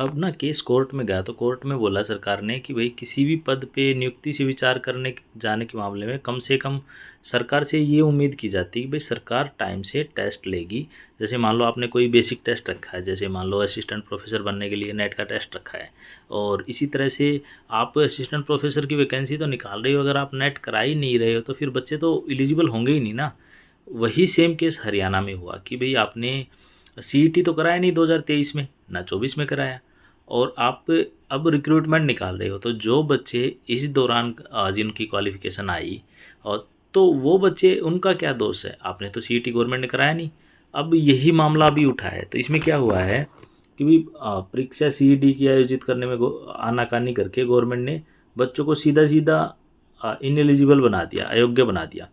अब ना case court में गया तो कोर्ट में बोला सरकार ने कि भाई किसी भी पद पे नियुक्ति से विचार करने जाने के मामले में कम से कम सरकार से ये उम्मीद की जाती है कि भाई सरकार टाइम से टेस्ट लेगी। जैसे मान लो आपने कोई बेसिक टेस्ट रखा है, जैसे मान लो असिस्टेंट प्रोफेसर बनने के लिए नेट का टेस्ट रखा है, और इसी तरह से आप असिस्टेंट प्रोफेसर की वैकेंसी तो निकाल रहे हो, अगर आप नेट करा ही नहीं रहे हो तो फिर बच्चे तो एलिजिबल होंगे ही नहीं ना। वही सेम केस हरियाणा में हुआ कि भाई आपने सीईटी तो कराया नहीं 2023 में, ना 24 में कराया, और आप अब रिक्रूटमेंट निकाल रहे हो, तो जो बच्चे इस दौरान जिनकी क्वालिफ़िकेशन आई, और तो वो बच्चे, उनका क्या दोष है? आपने तो सीईटी गवर्नमेंट ने कराया नहीं। अब यही मामला अभी उठा है, तो इसमें क्या हुआ है कि भाई परीक्षा सीईटी की आयोजित करने में आनाकानी करके गवर्नमेंट ने बच्चों को सीधा सीधा इनएलिजिबल बना दिया, अयोग्य बना दिया।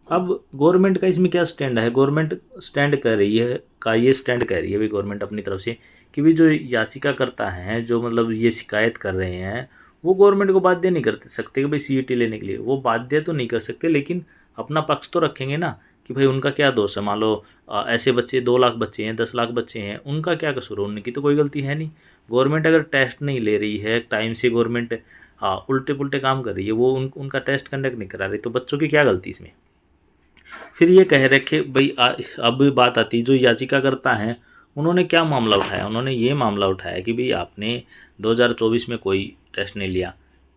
अब गवर्नमेंट का इसमें क्या स्टैंड है? गवर्नमेंट स्टैंड कह रही है का ये स्टैंड कह रही है भाई गवर्नमेंट अपनी तरफ से कि भाई जो याचिका करता है, जो मतलब ये शिकायत कर रहे हैं, वो गवर्नमेंट को बाध्य नहीं कर सकते कि भाई सीईटी लेने के लिए। वो बाध्य तो नहीं कर सकते, लेकिन अपना पक्ष तो रखेंगे ना कि भाई उनका क्या दोष है। मान लो ऐसे बच्चे 2 लाख बच्चे हैं, 10 लाख बच्चे हैं, उनका क्या कसूर है? उनकी तो कोई गलती है नहीं। गवर्नमेंट अगर टेस्ट नहीं ले रही है टाइम से, गवर्नमेंट उल्टे पुल्टे काम कर रही है, वो उनका टेस्ट कंडक्ट नहीं करा रही, तो बच्चों की क्या गलती इसमें? फिर ये कह रखे भाई अब बात आती है जो याचिका करता है, उन्होंने क्या मामला उठाया? उन्होंने ये मामला उठाया कि भाई आपने 2024 में कोई टेस्ट नहीं लिया,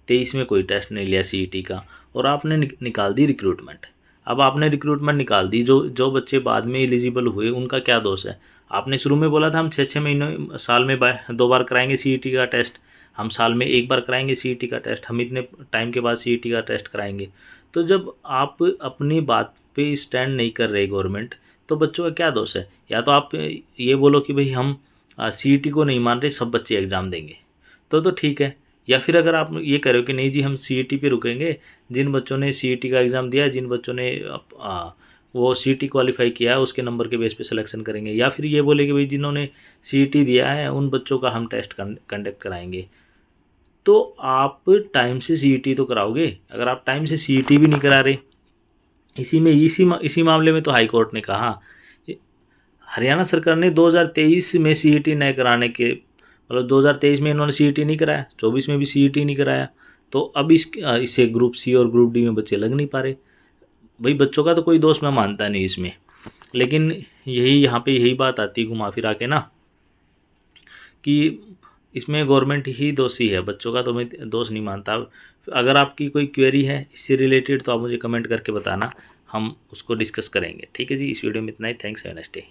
23 में कोई टेस्ट नहीं लिया सीईटी का, और आपने निकाल दी रिक्रूटमेंट। अब आपने रिक्रूटमेंट निकाल दी, जो जो बच्चे बाद में एलिजिबल हुए उनका क्या दोष है? आपने शुरू में बोला था हम 6-6 महीने, साल में 2 बार कराएंगे सीईटी का टेस्ट, हम साल में 1 बार कराएंगे सीईटी का टेस्ट, हम इतने टाइम के बाद सीईटी का टेस्ट कराएंगे। तो जब आप अपनी बात पे स्टैंड नहीं कर रहे गवर्नमेंट, तो बच्चों का क्या दोष है? या तो आप ये बोलो कि भाई हम सीईटी को नहीं मान रहे, सब बच्चे एग्ज़ाम देंगे, तो ठीक है। या फिर अगर आप ये कह रहे हो कि नहीं जी हम सीईटी पे रुकेंगे, जिन बच्चों ने सीईटी का एग्ज़ाम दिया है, जिन बच्चों ने वो सीईटी क्वालिफाई किया है, उसके नंबर के बेस पे सिलेक्शन करेंगे। या फिर ये बोले कि भाई जिन्होंने सीईटी दिया है उन बच्चों का हम टेस्ट कंडक्ट कराएंगे। तो आप टाइम से सीईटी तो कराओगे। अगर आप टाइम से सीईटी भी नहीं करा रहे, इसी मामले में तो हाई कोर्ट ने कहा, हरियाणा सरकार ने 2023 में सीईटी न कराने के, मतलब 2023 में इन्होंने सीईटी नहीं कराया, 24 में भी सीईटी नहीं कराया, तो अब इसे ग्रुप सी और ग्रुप डी में बच्चे लग नहीं पा रहे। भाई बच्चों का तो कोई दोष मैं मानता नहीं इसमें, लेकिन यहाँ पे यही बात आती है घुमा फिरा के ना, कि इसमें गवर्नमेंट ही दोषी है, बच्चों का तो मैं दोष नहीं मानता। अगर आपकी कोई क्वेरी है इससे रिलेटेड तो आप मुझे कमेंट करके बताना, हम उसको डिस्कस करेंगे। ठीक है जी, इस वीडियो में इतना ही। Thanks, have a nice day.